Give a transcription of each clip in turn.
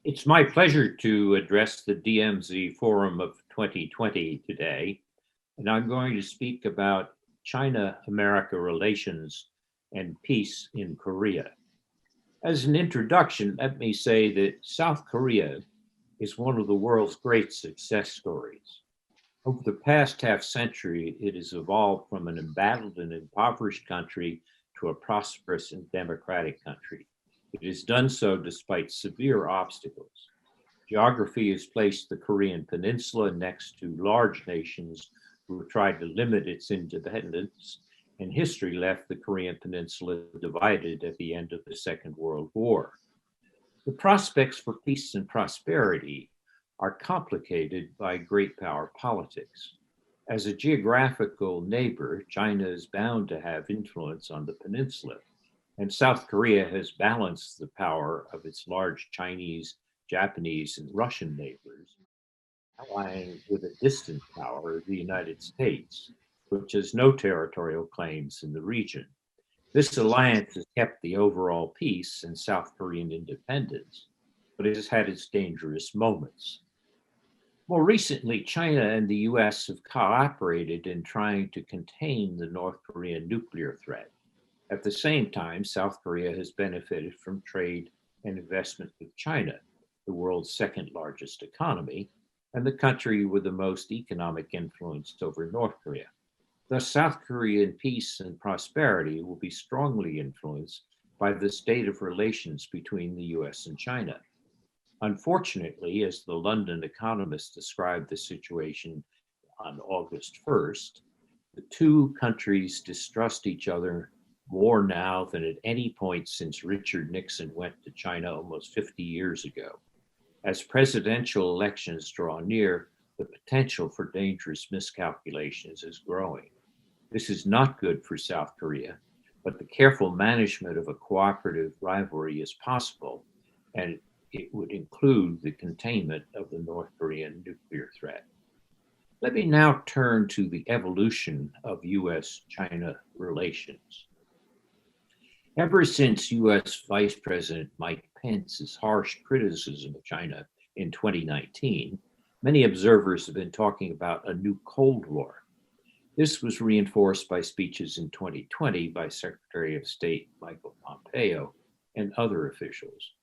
It's my pleasure to address the DMZ Forum of 2020 today, and I'm going to speak about China-America relations and peace in Korea. As an introduction, let me say that South Korea is one of the world's great success stories. Over the past half century, it has evolved from an embattled and impoverished country to a prosperous and democratic country. It has done so despite severe obstacles. Geography has placed the Korean Peninsula next to large nations who have tried to limit its independence, and history left the Korean Peninsula divided at the end of the Second World War. The prospects for peace and prosperity are complicated by great power politics. As a geographical neighbor, China is bound to have influence on the peninsula, and South Korea has balanced the power of its large Chinese, Japanese, and Russian neighbors, allying with a distant power, the United States, which has no territorial claims in the region. This alliance has kept the overall peace and South Korean independence, but it has had its dangerous moments. More recently, China and the US have cooperated in trying to contain the North Korean nuclear threat. At the same time, South Korea has benefited from trade and investment with China, the world's second largest economy, and the country with the most economic influence over North Korea. Thus, South Korean peace and prosperity will be strongly influenced by the state of relations between the US and China. Unfortunately, as the London Economist described the situation on August 1st, the two countries distrust each other more now than at any point since Richard Nixon went to China almost 50 years ago. As presidential elections draw near, the potential for dangerous miscalculations is growing. This is not good for South Korea, but the careful management of a cooperative rivalry is possible, and it would include the containment of the North Korean nuclear threat. Let me now turn to the evolution of US-China relations. Ever since US Vice President Mike Pence's harsh criticism of China in 2019, many observers have been talking about a new Cold War. This was reinforced by speeches in 2020 by Secretary of State Michael Pompeo and other officials.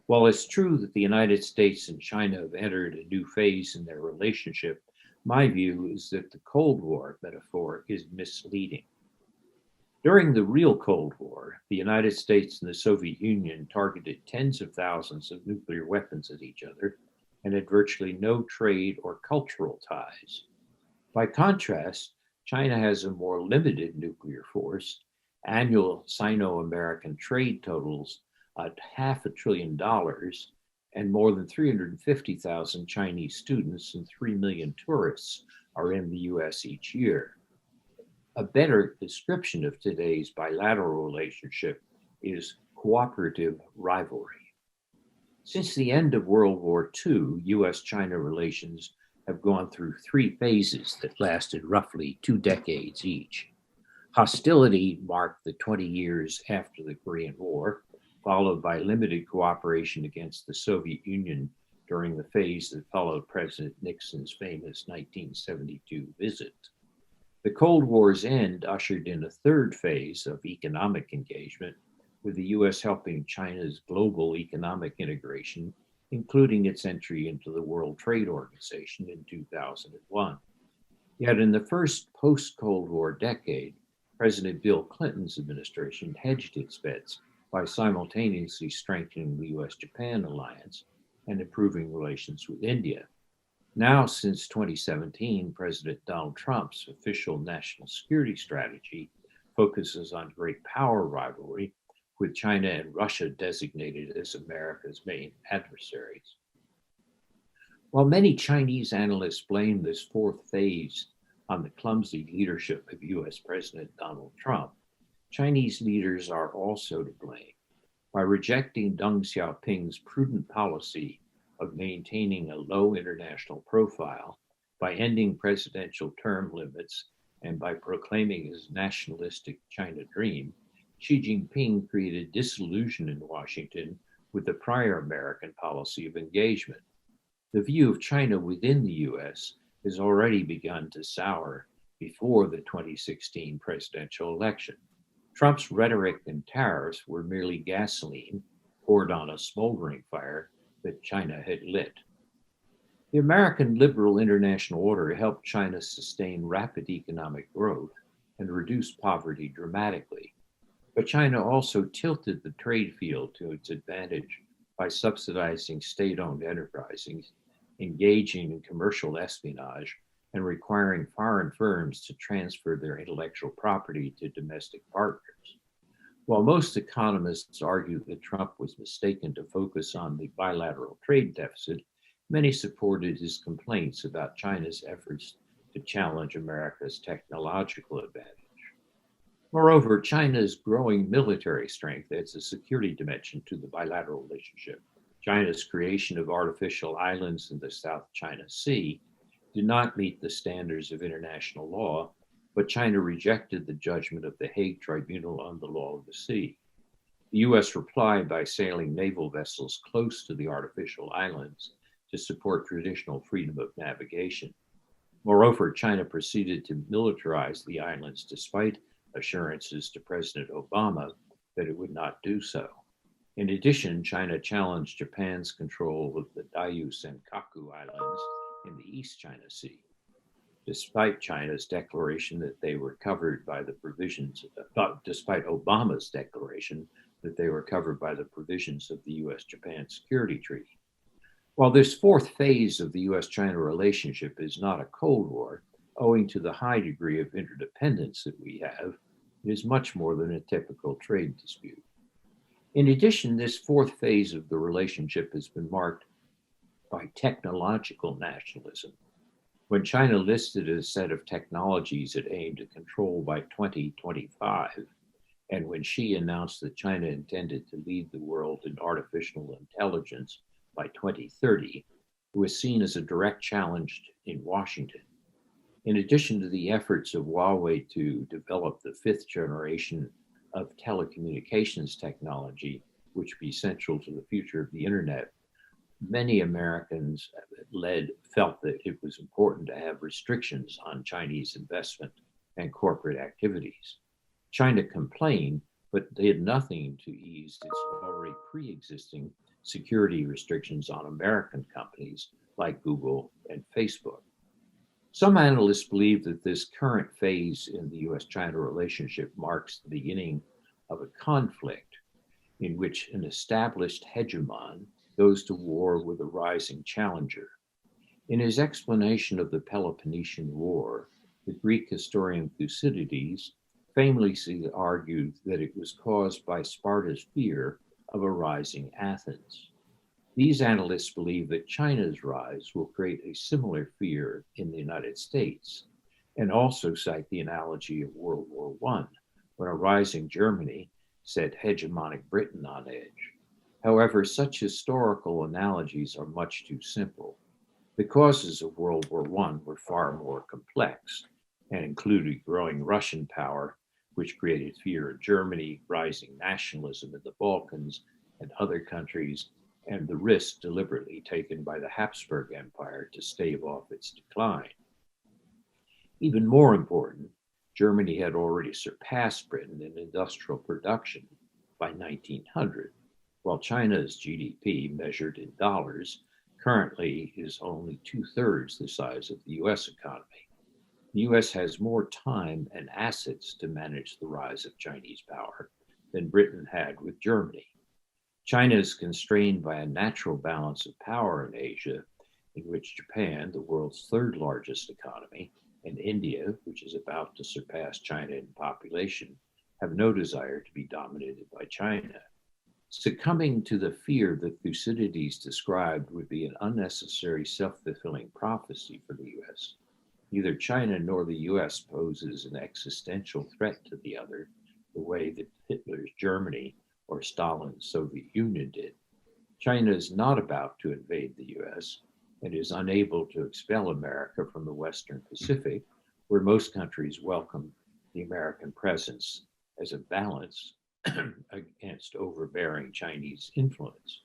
While it's true that the United States and China have entered a new phase in their relationship, my view is that the Cold War metaphor is misleading. During the real Cold War, the United States and the Soviet Union targeted tens of thousands of nuclear weapons at each other and had virtually no trade or cultural ties. By contrast, China has a more limited nuclear force. Annual Sino-American trade totals at $500 billion, and more than 350,000 Chinese students and 3 million tourists are in the US each year. A better description of today's bilateral relationship is cooperative rivalry. Since the end of World War II, US-China relations have gone through three phases that lasted roughly 2 decades each. Hostility marked the 20 years after the Korean War, followed by limited cooperation against the Soviet Union during the phase that followed President Nixon's famous 1972 visit. The Cold War's end ushered in a third phase of economic engagement, with the US helping China's global economic integration, including its entry into the World Trade Organization in 2001. Yet in the first post-Cold War decade, President Bill Clinton's administration hedged its bets by simultaneously strengthening the US-Japan alliance and improving relations with India. Now, since 2017, President Donald Trump's official national security strategy focuses on great power rivalry, with China and Russia designated as America's main adversaries. While many Chinese analysts blame this fourth phase on the clumsy leadership of US President Donald Trump, Chinese leaders are also to blame. By rejecting Deng Xiaoping's prudent policy of maintaining a low international profile, by ending presidential term limits, and by proclaiming his nationalistic China dream, Xi Jinping created disillusion in Washington with the prior American policy of engagement. The view of China within the US has already begun to sour before the 2016 presidential election. Trump's rhetoric and tariffs were merely gasoline poured on a smoldering fire that China had lit. The American liberal international order helped China sustain rapid economic growth and reduce poverty dramatically. But China also tilted the trade field to its advantage by subsidizing state-owned enterprises, engaging in commercial espionage, and requiring foreign firms to transfer their intellectual property to domestic partners. While most economists argue that Trump was mistaken to focus on the bilateral trade deficit, many supported his complaints about China's efforts to challenge America's technological advantage. Moreover, China's growing military strength adds a security dimension to the bilateral relationship. China's creation of artificial islands in the South China Sea did not meet the standards of international law, but China rejected the judgment of the Hague Tribunal on the Law of the Sea. The US replied by sailing naval vessels close to the artificial islands to support traditional freedom of navigation. Moreover, China proceeded to militarize the islands despite assurances to President Obama that it would not do so. In addition, China challenged Japan's control of the Diaoyu Senkaku Islands in the East China Sea, despite China's declaration that they were covered by the provisions, despite Obama's declaration that they were covered by the provisions of the US-Japan Security Treaty. While this fourth phase of the US-China relationship is not a Cold War, owing to the high degree of interdependence that we have, it is much more than a typical trade dispute. In addition, this fourth phase of the relationship has been marked by technological nationalism. When China listed a set of technologies it aimed to control by 2025, and when Xi announced that China intended to lead the world in artificial intelligence by 2030, it was seen as a direct challenge in Washington. In addition to the efforts of Huawei to develop the fifth generation of telecommunications technology, which would be central to the future of the internet, many Americans felt that it was important to have restrictions on Chinese investment and corporate activities. China complained, but did nothing to ease its already pre-existing security restrictions on American companies like Google and Facebook. Some analysts believe that this current phase in the US-China relationship marks the beginning of a conflict in which an established hegemon goes to war with a rising challenger. In his explanation of the Peloponnesian War, the Greek historian Thucydides famously argued that it was caused by Sparta's fear of a rising Athens. These analysts believe that China's rise will create a similar fear in the United States, and also cite the analogy of World War I, when a rising Germany set hegemonic Britain on edge. However, such historical analogies are much too simple. The causes of World War I were far more complex and included growing Russian power, which created fear in Germany, rising nationalism in the Balkans and other countries, and the risk deliberately taken by the Habsburg Empire to stave off its decline. Even more important, Germany had already surpassed Britain in industrial production by 1900, while China's GDP, measured in dollars, currently is only 2/3 the size of the US economy. The US has more time and assets to manage the rise of Chinese power than Britain had with Germany. China is constrained by a natural balance of power in Asia, in which Japan, the world's third largest economy, and India, which is about to surpass China in population, have no desire to be dominated by China. Succumbing to the fear that Thucydides described would be an unnecessary self-fulfilling prophecy for the US. Neither China nor the US poses an existential threat to the other, the way that Hitler's Germany or Stalin's Soviet Union did. China is not about to invade the US and is unable to expel America from the Western Pacific, where most countries welcome the American presence as a balance against overbearing Chinese influence.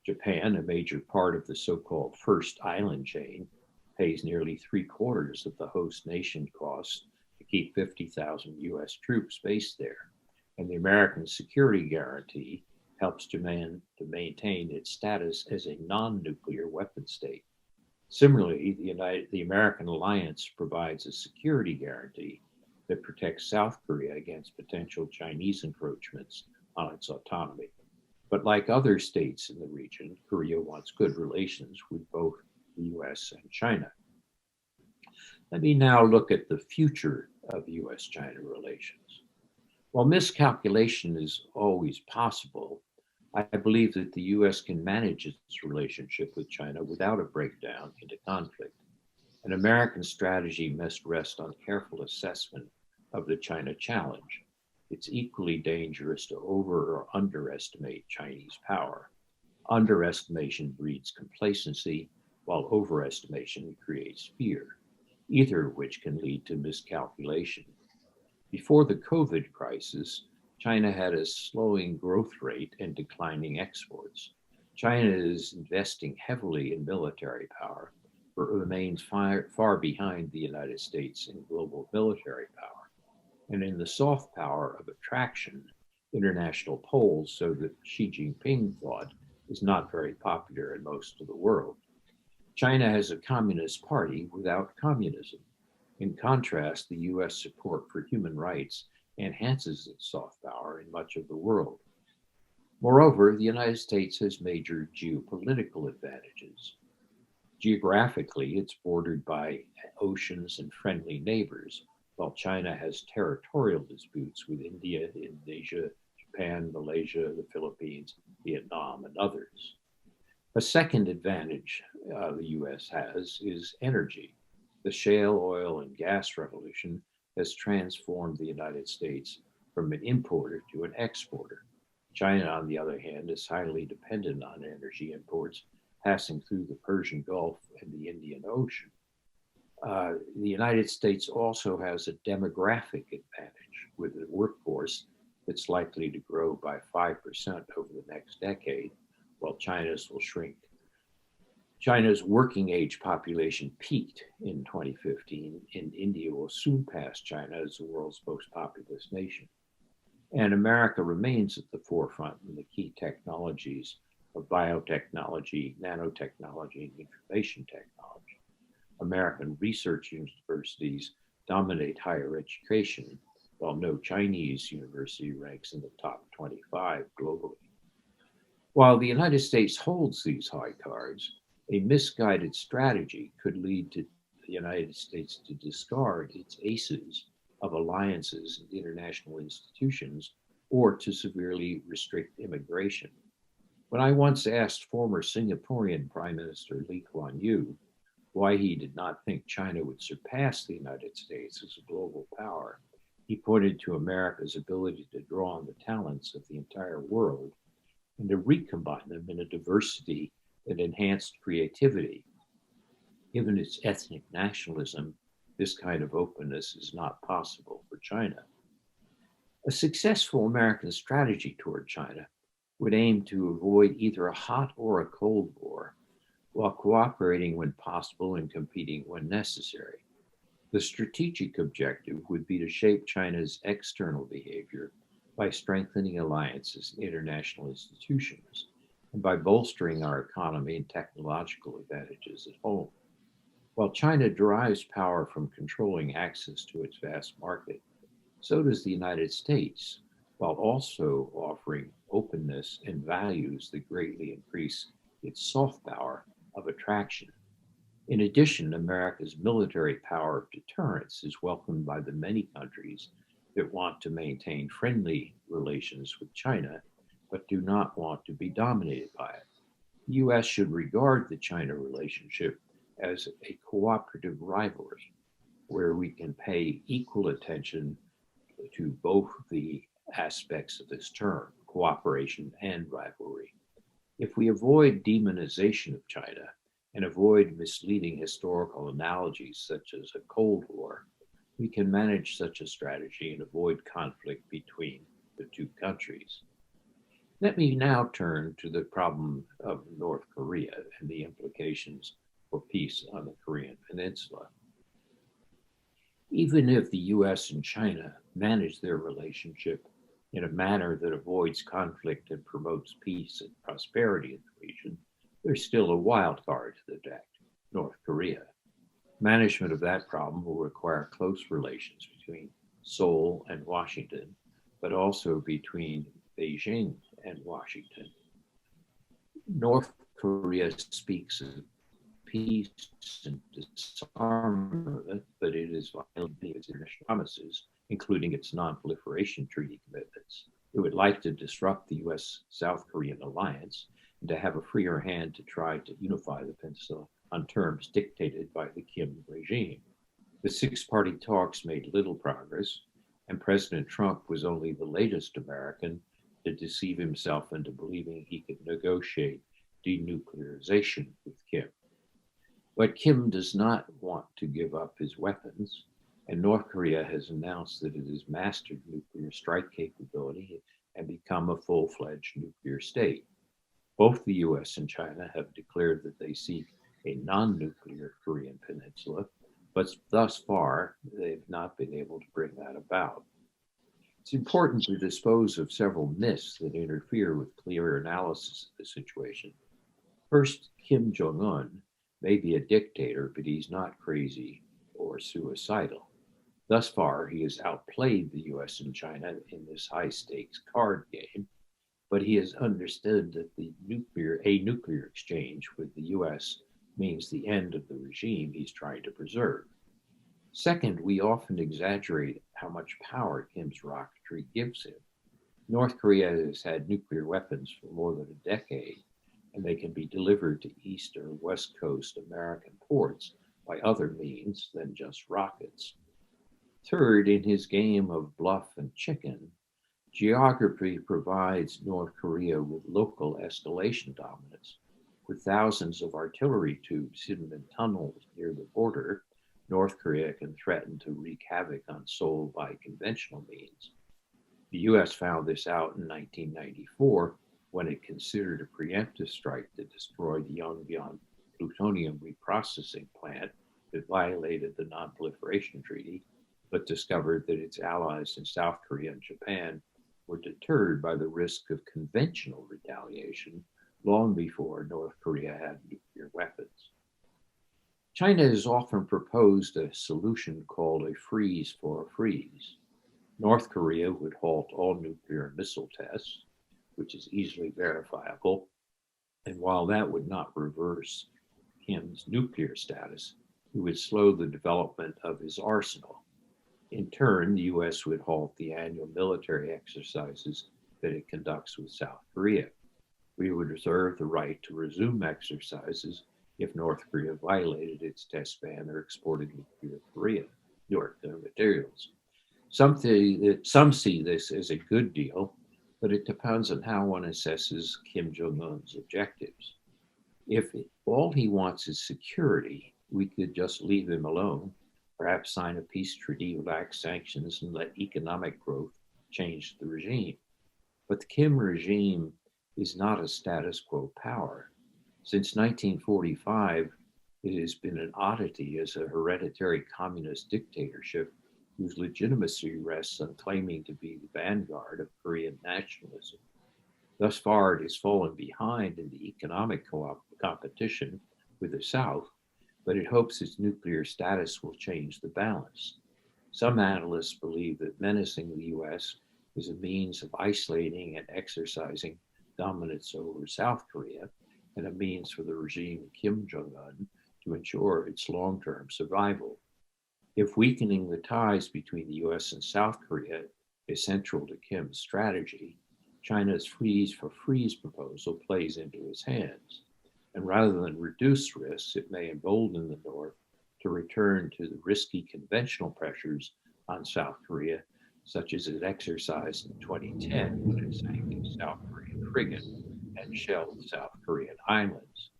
Japan, a major part of the so-called First Island chain, pays nearly 3/4 of the host nation costs to keep 50,000 US troops based there. And the American security guarantee helps Japan to maintain its status as a non-nuclear weapon state. Similarly, the American alliance provides a security guarantee that protects South Korea against potential Chinese encroachments on its autonomy. But like other states in the region, Korea wants good relations with both the US and China. Let me now look at the future of US-China relations. While miscalculation is always possible, I believe that the US can manage its relationship with China without a breakdown into conflict. An American strategy must rest on careful assessment of the China challenge. It's equally dangerous to over or underestimate Chinese power. Underestimation breeds complacency, while overestimation creates fear, either of which can lead to miscalculation. Before the COVID crisis, China had a slowing growth rate and declining exports. China is investing heavily in military power, but remains far behind the United States in global military power. And in the soft power of attraction, international polls show that Xi Jinping thought is not very popular in most of the world. China has a communist party without communism. In contrast, the US support for human rights enhances its soft power in much of the world. Moreover, the United States has major geopolitical advantages. Geographically, it's bordered by oceans and friendly neighbors, while China has territorial disputes with India, Indonesia, Japan, Malaysia, the Philippines, Vietnam, and others. A second advantage the US has is energy. The shale oil and gas revolution has transformed the United States from an importer to an exporter. China, on the other hand, is highly dependent on energy imports passing through the Persian Gulf and the Indian Ocean. The United States also has a demographic advantage with a workforce that's likely to grow by 5% over the next decade, while China's will shrink. China's working age population peaked in 2015, and India will soon pass China as the world's most populous nation. And America remains at the forefront in the key technologies of biotechnology, nanotechnology, and information technology. American research universities dominate higher education, while no Chinese university ranks in the top 25 globally. While the United States holds these high cards, a misguided strategy could lead to the United States to discard its aces of alliances and international institutions, or to severely restrict immigration. When I once asked former Singaporean Prime Minister Lee Kuan Yew why he did not think China would surpass the United States as a global power, he pointed to America's ability to draw on the talents of the entire world and to recombine them in a diversity that enhanced creativity. Given its ethnic nationalism, this kind of openness is not possible for China. A successful American strategy toward China would aim to avoid either a hot or a cold war, while cooperating when possible and competing when necessary. The strategic objective would be to shape China's external behavior by strengthening alliances and international institutions, and by bolstering our economy and technological advantages at home. While China derives power from controlling access to its vast market, so does the United States, while also offering openness and values that greatly increase its soft power of attraction. In addition, America's military power of deterrence is welcomed by the many countries that want to maintain friendly relations with China, but do not want to be dominated by it. The US should regard the China relationship as a cooperative rivalry, where we can pay equal attention to both the aspects of this term, cooperation and rivalry. If we avoid demonization of China and avoid misleading historical analogies such as a Cold War, we can manage such a strategy and avoid conflict between the two countries. Let me now turn to the problem of North Korea and the implications for peace on the Korean Peninsula. Even if the US and China manage their relationship in a manner that avoids conflict and promotes peace and prosperity in the region, there's still a wild card to the deck, North Korea. Management of that problem will require close relations between Seoul and Washington, but also between Beijing and Washington. North Korea speaks of peace and disarmament, but it is violating its international promises, including its non-proliferation treaty commitments. It would like to disrupt the US-South Korean alliance and to have a freer hand to try to unify the peninsula on terms dictated by the Kim regime. The six-party talks made little progress, and President Trump was only the latest American to deceive himself into believing he could negotiate denuclearization with Kim. But Kim does not want to give up his weapons, and North Korea has announced that it has mastered nuclear strike capability and become a full-fledged nuclear state. Both the US and China have declared that they seek a non-nuclear Korean peninsula, but thus far, they've not been able to bring that about. It's important to dispose of several myths that interfere with clear analysis of the situation. First, Kim Jong-un may be a dictator, but he's not crazy or suicidal. Thus far, he has outplayed the US and China in this high-stakes card game, but he has understood that a nuclear exchange with the US means the end of the regime he's trying to preserve. Second, we often exaggerate how much power Kim's rocketry gives him. North Korea has had nuclear weapons for more than a decade, and they can be delivered to East or West Coast American ports by other means than just rockets. Third, in his game of bluff and chicken, geography provides North Korea with local escalation dominance. With thousands of artillery tubes hidden in tunnels near the border, North Korea can threaten to wreak havoc on Seoul by conventional means. The US found this out in 1994 when it considered a preemptive strike to destroy the Yongbyon plutonium reprocessing plant that violated the Non-Proliferation Treaty, but discovered that its allies in South Korea and Japan were deterred by the risk of conventional retaliation long before North Korea had nuclear weapons. China has often proposed a solution called a freeze for a freeze. North Korea would halt all nuclear missile tests, which is easily verifiable, and while that would not reverse Kim's nuclear status, it would slow the development of his arsenal. In turn, the US would halt the annual military exercises that it conducts with South Korea. We would reserve the right to resume exercises if North Korea violated its test ban or exported nuclear materials. Some see this as a good deal, but it depends on how one assesses Kim Jong-un's objectives. If all he wants is security, we could just leave him alone, perhaps sign a peace treaty, relax sanctions, and let economic growth change the regime. But the Kim regime is not a status quo power. Since 1945, it has been an oddity as a hereditary communist dictatorship whose legitimacy rests on claiming to be the vanguard of Korean nationalism. Thus far, it has fallen behind in the economic competition with the South, but it hopes its nuclear status will change the balance. Some analysts believe that menacing the US is a means of isolating and exercising dominance over South Korea, and a means for the regime of Kim Jong-un to ensure its long-term survival. If weakening the ties between the US and South Korea is central to Kim's strategy, China's freeze for freeze proposal plays into his hands. And rather than reduce risks, it may embolden the North to return to the risky conventional pressures on South Korea, such as it exercised in 2010 when it sank a South Korean frigate and shelled South Korean islands.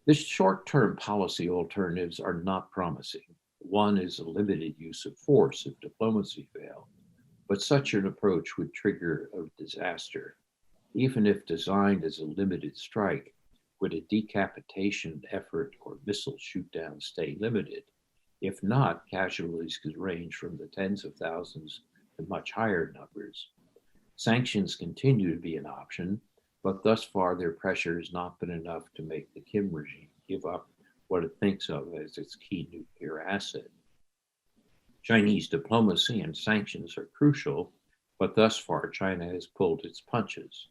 The short-term policy alternatives are not promising. One is a limited use of force if diplomacy fails. but such an approach would trigger a disaster. Even if designed as a limited strike, would a decapitation effort or missile shootdown stay limited? If not, casualties could range from the tens of thousands to much higher numbers. Sanctions continue to be an option, but thus far their pressure has not been enough to make the Kim regime give up what it thinks of as its key nuclear asset. Chinese diplomacy and sanctions are crucial, but thus far China has pulled its punches.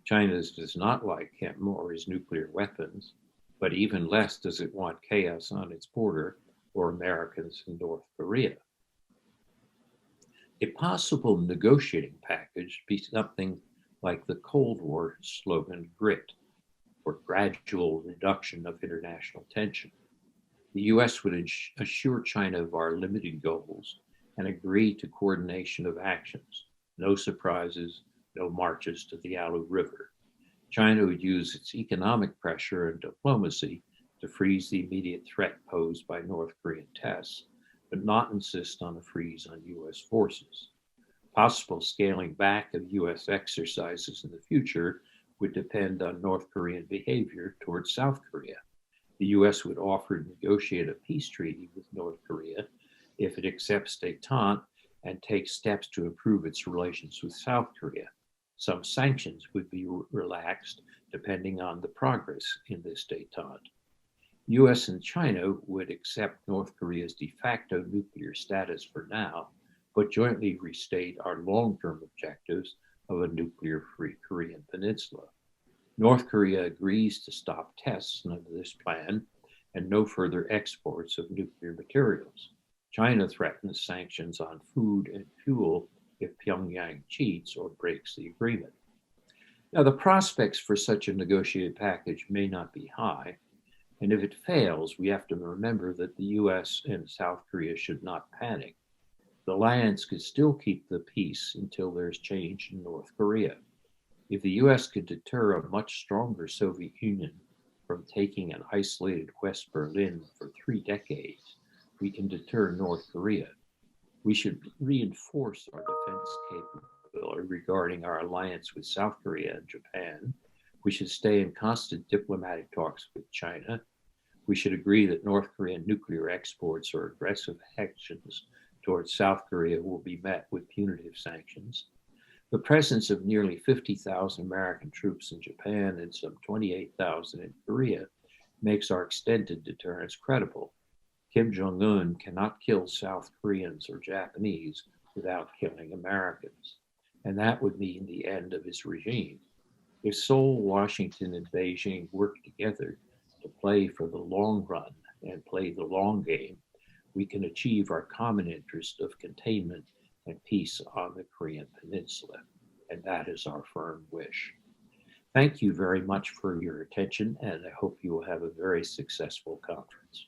China does not like Kim or his nuclear weapons, but even less does it want chaos on its border or Americans in North Korea. A possible negotiating package would be something like the Cold War slogan GRIT, or gradual reduction of international tension. The US would assure China of our limited goals and agree to coordination of actions. No surprises, no marches to the Yalu River. China would use its economic pressure and diplomacy to freeze the immediate threat posed by North Korean tests, but not insist on a freeze on US forces. Possible scaling back of US exercises in the future would depend on North Korean behavior towards South Korea. The US would offer to negotiate a peace treaty with North Korea if it accepts détente and takes steps to improve its relations with South Korea. Some sanctions would be relaxed depending on the progress in this détente. US and China would accept North Korea's de facto nuclear status for now, but jointly restate our long-term objectives of a nuclear-free Korean peninsula. North Korea agrees to stop tests under this plan and no further exports of nuclear materials. China threatens sanctions on food and fuel if Pyongyang cheats or breaks the agreement. Now, the prospects for such a negotiated package may not be high, and if it fails, we have to remember that the US and South Korea should not panic. The alliance could still keep the peace until there's change in North Korea. If the US could deter a much stronger Soviet Union from taking an isolated West Berlin for 3 decades, we can deter North Korea. We should reinforce our defense capability regarding our alliance with South Korea and Japan. We should stay in constant diplomatic talks with China. We should agree that North Korean nuclear exports or aggressive actions towards South Korea will be met with punitive sanctions. The presence of nearly 50,000 American troops in Japan and some 28,000 in Korea makes our extended deterrence credible. Kim Jong-un cannot kill South Koreans or Japanese without killing Americans, and that would mean the end of his regime. If Seoul, Washington, and Beijing work together to play for the long run and play the long game, we can achieve our common interest of containment and peace on the Korean Peninsula, and that is our firm wish. Thank you very much for your attention, and I hope you will have a very successful conference.